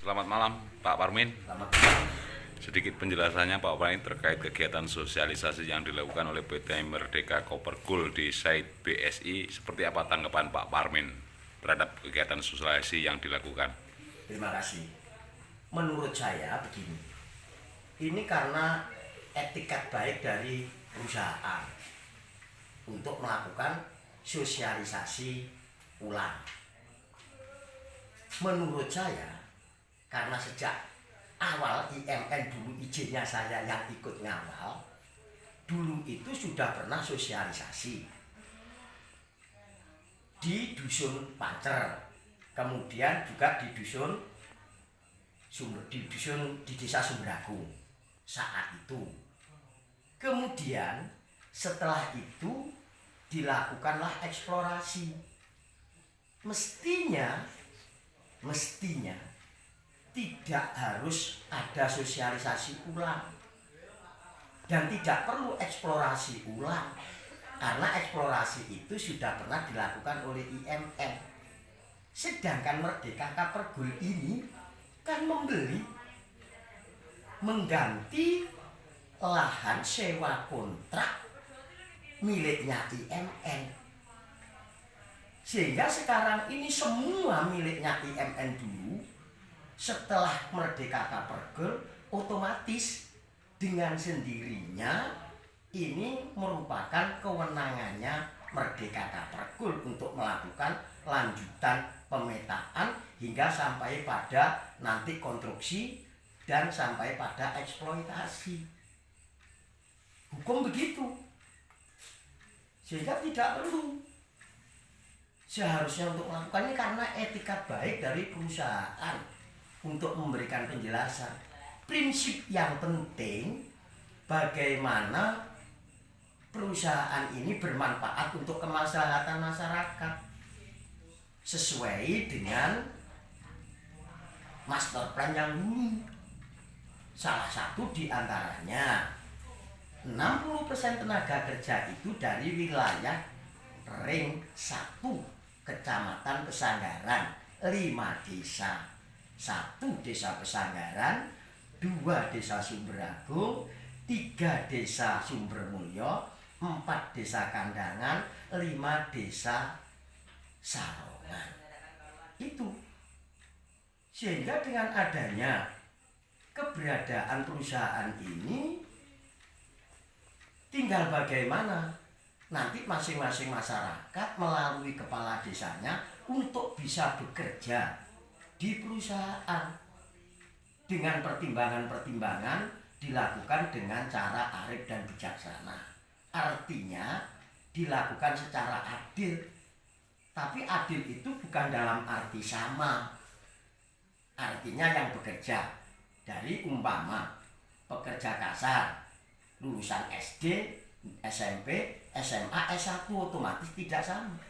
Selamat malam Pak Parmin. Selamat malam. Sedikit penjelasannya Pak Parmin terkait kegiatan sosialisasi yang dilakukan oleh PT Merdeka Copper Gold di site BSI. Seperti apa tanggapan Pak Parmin terhadap kegiatan sosialisasi yang dilakukan? Terima kasih. Menurut saya begini, ini karena etikat baik dari perusahaan untuk melakukan sosialisasi ulang. Menurut saya, karena sejak awal IMN dulu izinnya saya yang ikut ngawal, dulu itu sudah pernah sosialisasi di Dusun Pancer, kemudian juga di Desa Sumbragung saat itu. Kemudian setelah itu dilakukanlah eksplorasi. Mestinya tidak harus ada sosialisasi ulang dan tidak perlu eksplorasi ulang, karena eksplorasi itu sudah pernah dilakukan oleh IMN. Sedangkan Merdeka Copper Gold ini kan mengganti lahan sewa kontrak miliknya IMN, sehingga sekarang ini semua miliknya IMN dulu. Setelah Merdeka Copper Gold, otomatis dengan sendirinya ini merupakan kewenangannya Merdeka Copper Gold untuk melakukan lanjutan pemetaan hingga sampai pada nanti konstruksi dan sampai pada eksploitasi. Hukum begitu. Sehingga tidak perlu seharusnya untuk melakukan ini, karena etikat baik dari perusahaan untuk memberikan penjelasan. Prinsip yang penting bagaimana perusahaan ini bermanfaat untuk kemaslahatan masyarakat sesuai dengan master plan yang dulu. Salah satu diantaranya 60% tenaga kerja itu dari wilayah ring 1 Kecamatan Pesanggaran, 5 desa. 1 desa Pesanggaran, 2 desa Sumbragung, 3 desa Sumbermulyo, 4 desa Kandangan, 5 desa Sarongan. Itu. Sehingga dengan adanya keberadaan perusahaan ini, tinggal bagaimana nanti masing-masing masyarakat melalui kepala desanya untuk bisa bekerja di perusahaan dengan pertimbangan-pertimbangan dilakukan dengan cara arif dan bijaksana. Artinya dilakukan secara adil. Tapi adil itu bukan dalam arti sama. Artinya yang bekerja dari umpama pekerja kasar lulusan SD, SMP, SMA, S1 otomatis tidak sama.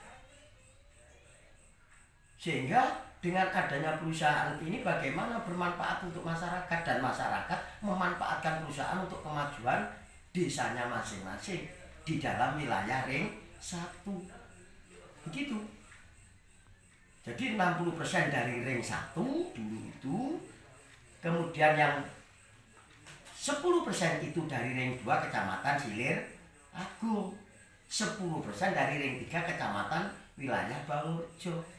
Sehingga dengan adanya perusahaan ini bagaimana bermanfaat untuk masyarakat, dan masyarakat memanfaatkan perusahaan untuk kemajuan desanya masing-masing di dalam wilayah ring 1. Begitu. Jadi 60% dari ring 1 dulu itu, kemudian yang 10% itu dari ring 2 Kecamatan Silir Agung, 10% dari ring 3 Kecamatan wilayah Bangurjo.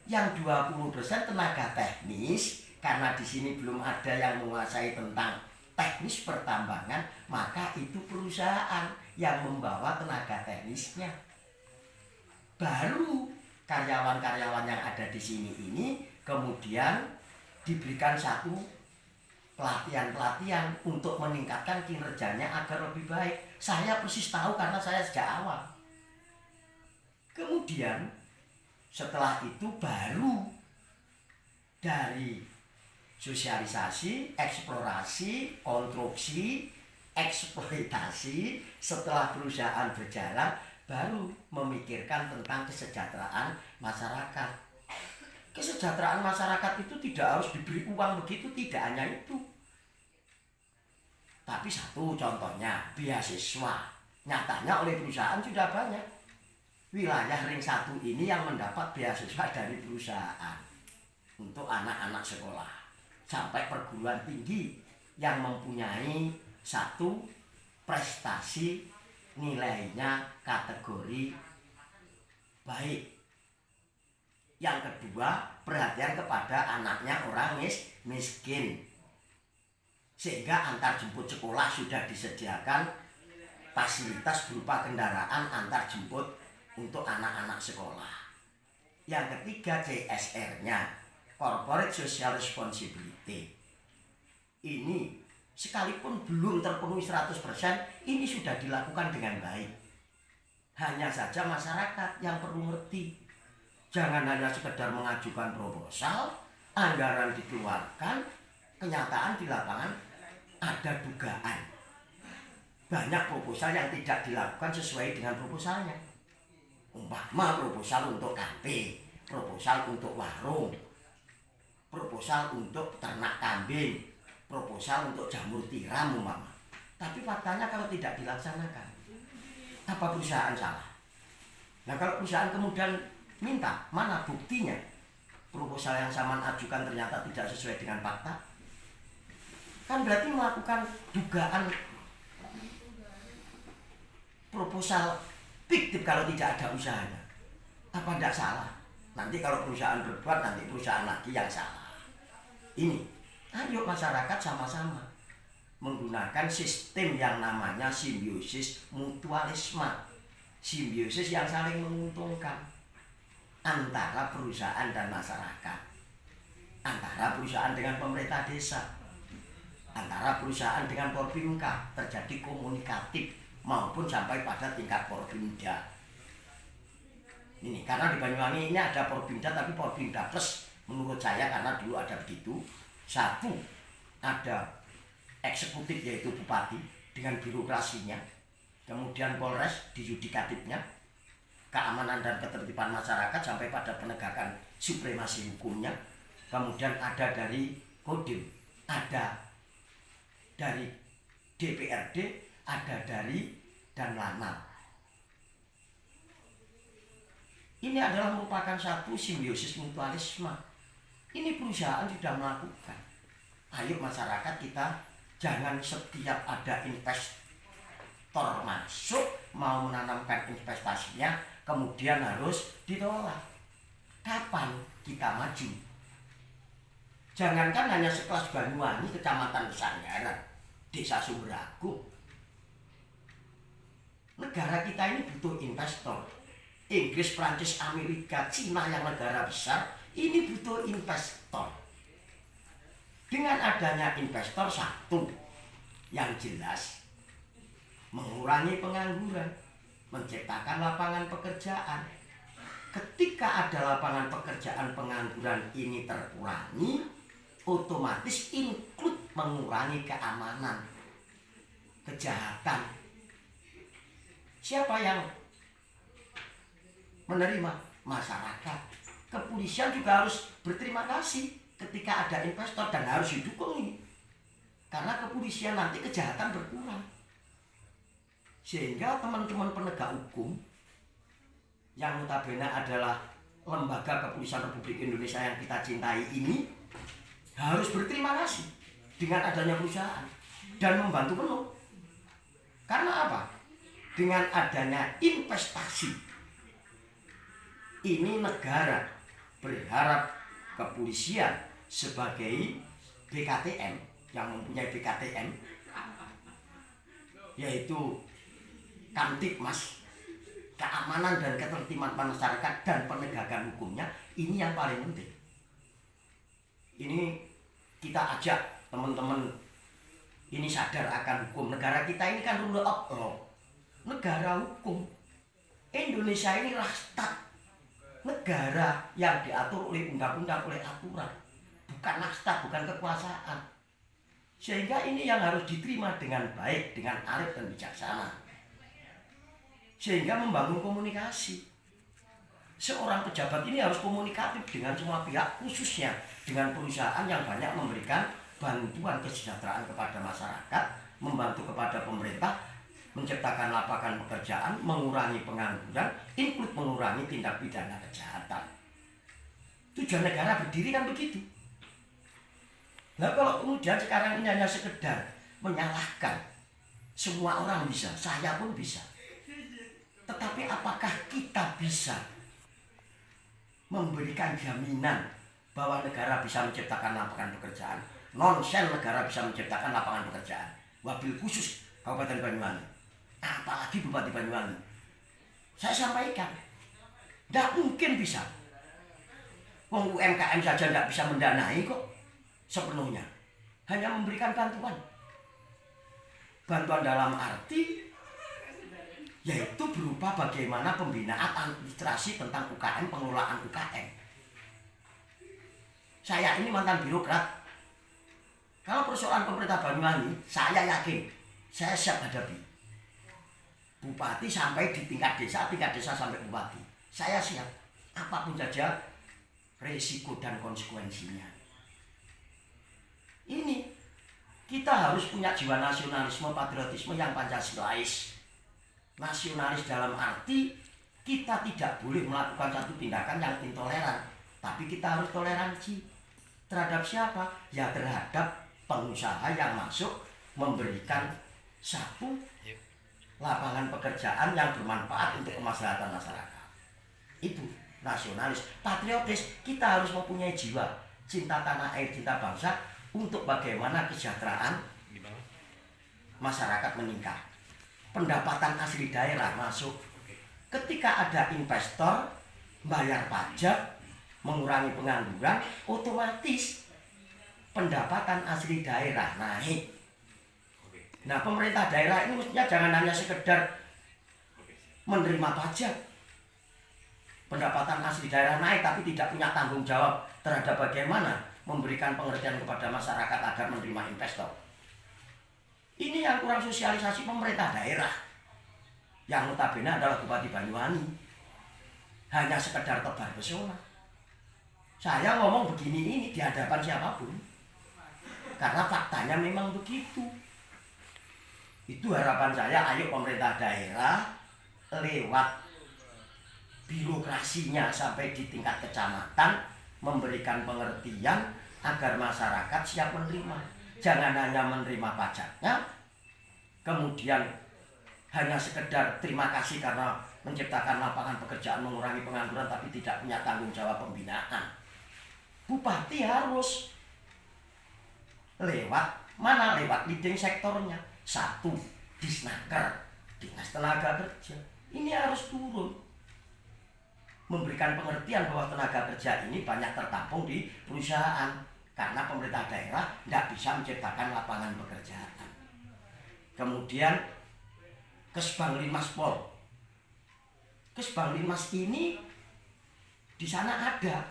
Yang 20% tenaga teknis, karena di sini belum ada yang menguasai tentang teknis pertambangan, maka itu perusahaan yang membawa tenaga teknisnya. Baru karyawan-karyawan yang ada di sini ini kemudian diberikan satu pelatihan-pelatihan untuk meningkatkan kinerjanya agar lebih baik. Saya persis tahu karena saya sejak awal. Kemudian setelah itu baru dari sosialisasi, eksplorasi, konstruksi, eksploitasi, setelah perusahaan berjalan baru memikirkan tentang kesejahteraan masyarakat. Kesejahteraan masyarakat itu tidak harus diberi uang begitu, tidak hanya itu. Tapi satu contohnya beasiswa. Nyatanya oleh perusahaan sudah banyak. Wilayah ring 1 ini yang mendapat beasiswa dari perusahaan untuk anak-anak sekolah. sampai perguruan tinggi yang mempunyai satu prestasi nilainya kategori baik. Yang kedua, perhatian kepada anaknya orang miskin. Sehingga antar jemput sekolah sudah disediakan fasilitas berupa kendaraan antar jemput untuk anak-anak sekolah. Yang ketiga, CSR-nya, Corporate Social Responsibility. Ini sekalipun belum terpenuhi 100%, ini sudah dilakukan dengan baik. Hanya saja masyarakat yang perlu ngerti. Jangan hanya sekedar mengajukan proposal, anggaran dikeluarkan, kenyataan di lapangan ada dugaan. Banyak proposal yang tidak dilakukan sesuai dengan proposalnya. Umpama proposal untuk kafe, proposal untuk warung, proposal untuk ternak kambing, proposal untuk jamur tiram umpama. Tapi faktanya kalau tidak dilaksanakan, apa perusahaan salah? Nah kalau perusahaan kemudian minta, mana buktinya proposal yang Saman ajukan ternyata tidak sesuai dengan fakta? Kan berarti melakukan dugaan proposal fiktif kalau tidak ada usahanya. Apa tidak salah? Nanti kalau perusahaan berbuat, nanti perusahaan lagi yang salah. Ini, ayo masyarakat sama-sama menggunakan sistem yang namanya simbiosis mutualisme. Simbiosis yang saling menguntungkan antara perusahaan dan masyarakat, antara perusahaan dengan pemerintah desa, antara perusahaan dengan Porbinka, terjadi komunikatif maupun sampai pada tingkat Porbinda. Ini karena di Banyuwangi ini ada Porbinda, tapi Porbinda plus menurut saya, karena dulu ada begitu. Satu, ada eksekutif yaitu bupati dengan birokrasinya, kemudian Polres di yudikatifnya, keamanan dan ketertiban masyarakat sampai pada penegakan supremasi hukumnya, kemudian ada dari Kodim, ada dari DPRD, ada dari dan Lanal. Ini adalah merupakan satu simbiosis mutualisme. Ini perusahaan sudah melakukan. Ayo masyarakat kita jangan setiap ada investor masuk mau menanamkan investasinya kemudian harus ditolak. Kapan kita maju? Jangankan hanya sekelas Banyuwangi, Kecamatan Pesanggaran, Desa Sumberagung. Negara kita ini butuh investor. Inggris, Prancis, Amerika, Cina yang negara besar ini butuh investor. Dengan adanya investor, satu yang jelas mengurangi pengangguran, menciptakan lapangan pekerjaan. Ketika ada lapangan pekerjaan, pengangguran ini terkurangi, otomatis include mengurangi keamanan, kejahatan. Siapa yang menerima? Masyarakat. Kepolisian juga harus berterima kasih ketika ada investor dan harus didukung ini. Karena kepolisian nanti kejahatan berkurang. Sehingga teman-teman penegak hukum yang notabene adalah lembaga kepolisian Republik Indonesia yang kita cintai ini harus berterima kasih dengan adanya perusahaan dan membantu penuh. Karena apa? Dengan adanya investasi ini negara berharap kepolisian sebagai BKTM yang mempunyai BKTM yaitu Kamtipmas, keamanan dan ketertiban masyarakat dan penegakan hukumnya, ini yang paling penting. Ini kita ajak teman-teman ini sadar akan hukum. Negara kita ini kan rule of law, negara hukum. Indonesia ini rastak, negara yang diatur oleh undang-undang, oleh aturan, bukan nasta, bukan kekuasaan. Sehingga ini yang harus diterima dengan baik, dengan arif dan bijaksana. Sehingga membangun komunikasi. Seorang pejabat ini harus komunikatif dengan semua pihak, khususnya dengan perusahaan yang banyak memberikan bantuan kesejahteraan kepada masyarakat, membantu kepada pemerintah, menciptakan lapangan pekerjaan, mengurangi pengangguran, include mengurangi tindak pidana kejahatan. Tujuan negara berdiri kan begitu. Nah kalau kemudian sekarang ini hanya sekedar menyalahkan, semua orang bisa, saya pun bisa. Tetapi apakah kita bisa memberikan jaminan bahwa negara bisa menciptakan lapangan pekerjaan? Nonsen negara bisa menciptakan lapangan pekerjaan. Wabil khusus Kabupaten Banyuwangi, apalagi Bupati Banyuwangi. Saya sampaikan, tidak mungkin bisa. UMKM saja tidak bisa mendanai kok sepenuhnya. Hanya memberikan bantuan. Bantuan dalam arti yaitu berupa bagaimana pembinaan administrasi tentang UKM, pengelolaan UKM. Saya ini mantan birokrat. Kalau persoalan pemerintah Banyuwangi, saya yakin saya siap hadapi. Bupati sampai di tingkat desa sampai bupati. Saya siap. Apapun saja resiko dan konsekuensinya. Ini kita harus punya jiwa nasionalisme, patriotisme yang Pancasilais. Nasionalis dalam arti kita tidak boleh melakukan satu tindakan yang intoleran, tapi kita harus toleransi. Terhadap siapa? Ya terhadap pengusaha yang masuk memberikan satu lapangan pekerjaan yang bermanfaat untuk kemaslahatan masyarakat. Itu nasionalis, patriotis. Kita harus mempunyai jiwa cinta tanah air, cinta bangsa, untuk bagaimana kesejahteraan masyarakat meningkat, pendapatan asli daerah masuk. Ketika ada investor bayar pajak, mengurangi pengangguran, otomatis pendapatan asli daerah naik. Nah, pemerintah daerah ini mestinya jangan hanya sekedar menerima pajak, pendapatan asli daerah naik, tapi tidak punya tanggung jawab terhadap bagaimana memberikan pengertian kepada masyarakat agar menerima investor. Ini yang kurang sosialisasi pemerintah daerah, yang notabene adalah Bupati Banyuwangi. Hanya sekedar tebar pesona. Saya ngomong begini ini di hadapan siapapun, karena faktanya memang begitu. Itu harapan saya, ayo pemerintah daerah lewat birokrasinya sampai di tingkat kecamatan memberikan pengertian agar masyarakat siap menerima. Jangan hanya menerima pajaknya, kemudian hanya sekedar terima kasih karena menciptakan lapangan pekerjaan, mengurangi pengangguran, tapi tidak punya tanggung jawab pembinaan. Bupati harus lewat mana? Lewat leading sektornya. Satu, Disnaker, Dinas Tenaga Kerja. Ini harus turun, memberikan pengertian bahwa tenaga kerja ini banyak tertampung di perusahaan, karena pemerintah daerah tidak bisa menciptakan lapangan pekerjaan. Kemudian Kesbanglinmas Pol. Kesbanglinmas ini di sana ada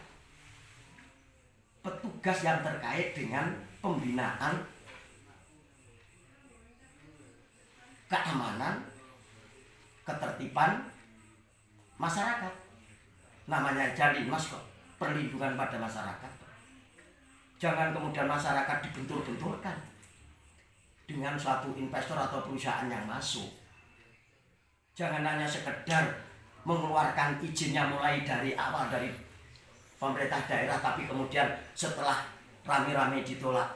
petugas yang terkait dengan pembinaan keamanan, ketertiban masyarakat. Namanya Jalinmas kok, perlindungan pada masyarakat. Jangan kemudian masyarakat dibentur-benturkan dengan suatu investor atau perusahaan yang masuk. Jangan hanya sekedar mengeluarkan izinnya mulai dari awal dari pemerintah daerah, tapi kemudian setelah rame-rame ditolak,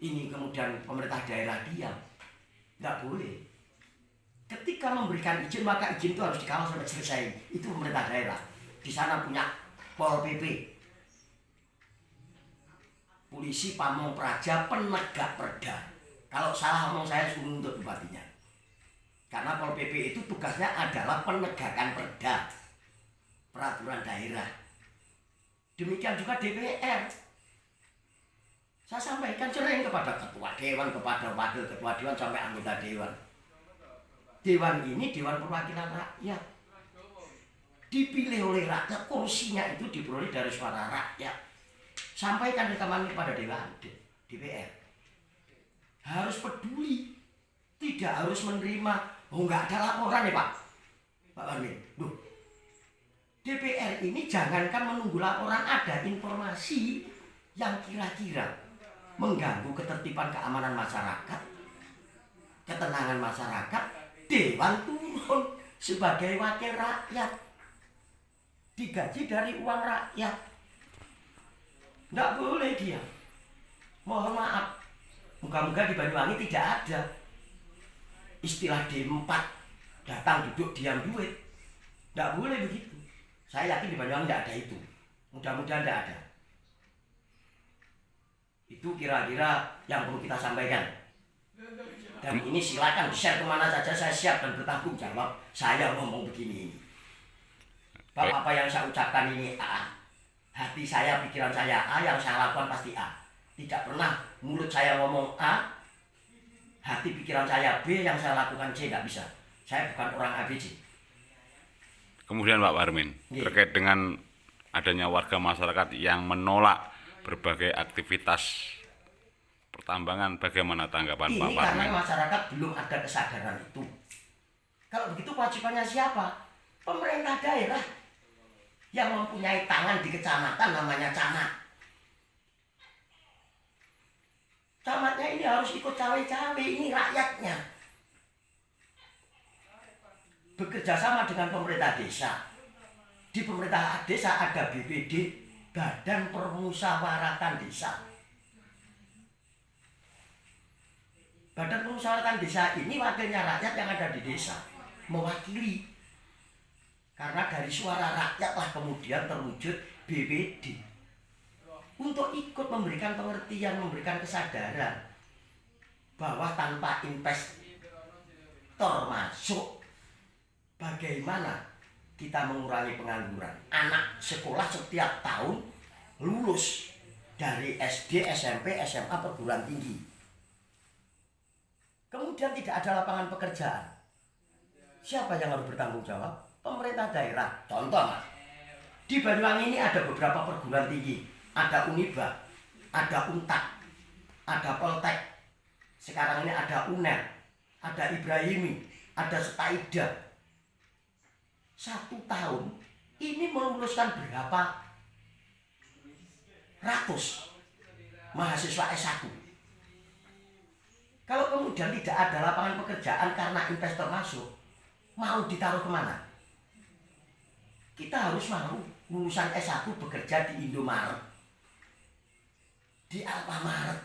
ini kemudian pemerintah daerah diam. Nggak boleh. Ketika memberikan izin, maka izin itu harus dikawal sampai selesai. Itu pemerintah daerah. Di sana punya Pol PP, polisi pamong praja, penegak perda. Kalau salah ngomong saya suruh untuk bupatinya. Karena Pol PP itu tugasnya adalah penegakan perda, peraturan daerah. Demikian juga DPR. Saya sampaikan sering kepada ketua dewan, kepada wakil ketua dewan, sampai anggota dewan. Dewan ini Dewan Perwakilan Rakyat, dipilih oleh rakyat, kursinya itu diperoleh dari suara rakyat. Sampaikan rekaman ini pada Dewan DPR. Harus peduli, tidak harus menerima. Oh, nggak ada laporan ya Pak Warmin. Duh, DPR ini jangankan menunggu laporan, ada informasi yang kira-kira mengganggu ketertiban keamanan masyarakat, ketenangan masyarakat, Dewan turun sebagai wakil rakyat, digaji dari uang rakyat. Nggak boleh dia. Moga-moga di Banyuwangi tidak ada istilah D4 datang duduk diam duit. Tidak boleh begitu. Saya yakin di Banyuwangi tidak ada itu. Mudah-mudahan tidak ada. Itu kira-kira yang perlu kita sampaikan. Dan ini silakan share kemana saja, saya siap dan bertanggung jawab. Saya ngomong begini. Bapak apa yang saya ucapkan ini A. Hati saya, pikiran saya A, yang saya lakukan pasti A. Tidak pernah mulut saya ngomong A, hati pikiran saya B, yang saya lakukan C, tidak bisa. Saya bukan orang ABC. Kemudian Pak Parmin, terkait dengan adanya warga masyarakat yang menolak berbagai aktivitas pertambangan, bagaimana tanggapan Ini Pak Parmin? karena masyarakat belum ada kesadaran itu. Kalau begitu kewajibannya siapa? Pemerintah daerah yang mempunyai tangan di kecamatan, namanya camat. Camatnya ini harus ikut cawe-cawe, ini rakyatnya. Bekerja sama dengan pemerintah desa. Di pemerintah desa ada BPD, Badan Permusyawaratan Desa. Badan Permusyawaratan Desa ini wakilnya rakyat yang ada di desa, mewakili. Karena dari suara rakyatlah kemudian terwujud BPD. Untuk ikut memberikan pengertian, memberikan kesadaran bahwa tanpa investor masuk, bagaimana kita mengurangi pengangguran. Anak sekolah setiap tahun lulus dari SD, SMP, SMA, perguruan tinggi. Kemudian tidak ada lapangan pekerjaan. Siapa yang harus bertanggung jawab? Pemerintah daerah. Contoh Mas, di Banyuwangi ini ada beberapa perguruan tinggi. Ada Uniba, ada Untak, ada Poltek. Sekarang ini ada UNER, ada Ibrahimi, ada Setaida. 1 tahun ini meluluskan berapa ratus mahasiswa S1. Kalau kemudian tidak ada lapangan pekerjaan karena investor masuk, mau ditaruh kemana? Kita harus mau lulusan S1 bekerja di Indomaret, di Alfamart.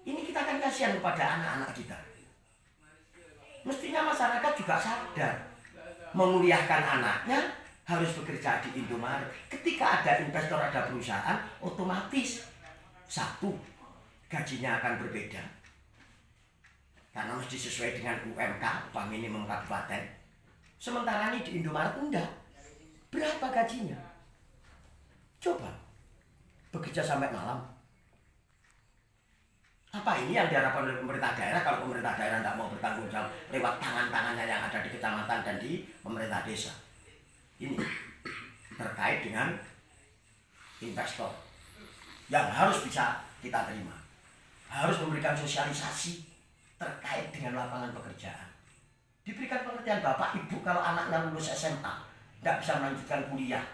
Ini kita akan kasihan kepada anak-anak kita. Mestinya masyarakat juga sadar, menguliahkan anaknya harus bekerja di Indomaret. Ketika ada investor, ada perusahaan, otomatis satu, gajinya akan berbeda karena mesti sesuai dengan UMK, upah minimum kabupaten. Sementara ini di Indomaret enggak. Berapa gajinya? Coba bekerja sampai malam. Apa ini yang diharapkan oleh pemerintah daerah kalau pemerintah daerah tidak mau bertanggung jawab lewat tangan-tangannya yang ada di kecamatan dan di pemerintah desa? Ini terkait dengan investor yang harus bisa kita terima. Harus memberikan sosialisasi terkait dengan lapangan pekerjaan. Diberikan pengertian Bapak Ibu kalau anaknya lulus SMA, tidak bisa melanjutkan kuliah,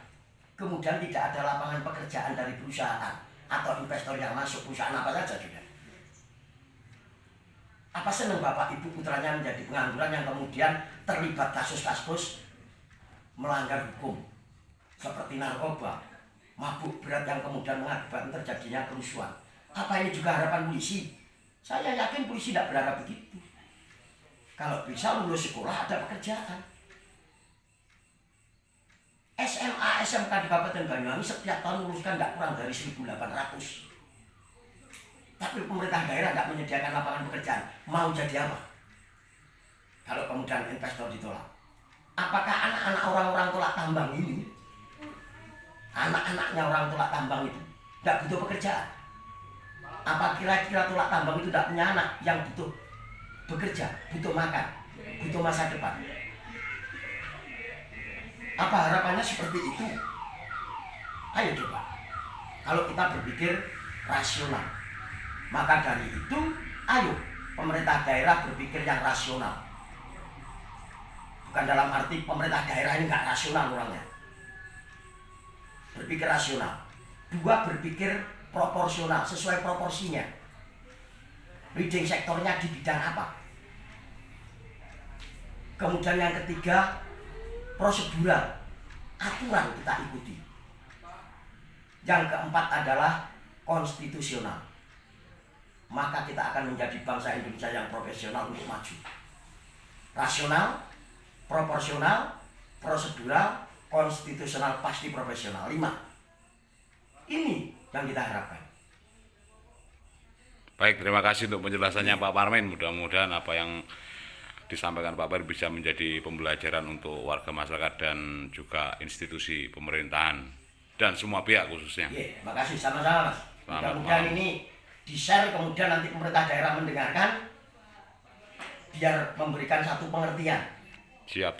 kemudian tidak ada lapangan pekerjaan dari perusahaan atau investor yang masuk, perusahaan apa saja juga. Apa senang Bapak Ibu putranya menjadi pengangguran yang kemudian terlibat kasus-kasus melanggar hukum seperti narkoba, mabuk berat yang kemudian mengakibatkan terjadinya kerusuhan? Apa ini juga harapan polisi? Saya yakin polisi tidak berharap begitu. Kalau bisa lulus sekolah ada pekerjaan. SMA, SMK di Kabupaten Banyuwangi setiap tahun luluskan tidak kurang dari 1.800. Tapi pemerintah daerah tidak menyediakan lapangan pekerjaan. Mau jadi apa? Kalau kemudian investor ditolak. Apakah anak-anak orang-orang tolak tambang ini, anak-anaknya orang tolak tambang itu tidak butuh pekerjaan? Apa kira-kira tolak tambang itu tidak punya anak yang butuh bekerja, butuh makan, butuh masa depan? Apa harapannya seperti itu? Ayo coba. Kalau kita berpikir rasional, maka dari itu, ayo pemerintah daerah berpikir yang rasional. Bukan dalam arti pemerintah daerah ini nggak rasional orangnya. Berpikir rasional. 2, berpikir proporsional, sesuai proporsinya. Leading sektornya di bidang apa? Kemudian yang ketiga, prosedural, aturan kita ikuti. Yang keempat adalah konstitusional, maka kita akan menjadi bangsa Indonesia yang profesional untuk maju. Rasional, proporsional, prosedural, konstitusional, pasti profesional. 5. Ini yang kita harapkan. Baik, terima kasih untuk penjelasannya Pak Parmin. Mudah-mudahan apa yang disampaikan Pak Parmin bisa menjadi pembelajaran untuk warga masyarakat dan juga institusi pemerintahan dan semua pihak khususnya. Iya, makasih sama-sama Mas. Selamat Mudah-mudahan malam. ini di-share, kemudian nanti pemerintah daerah mendengarkan biar memberikan satu pengertian. Siap.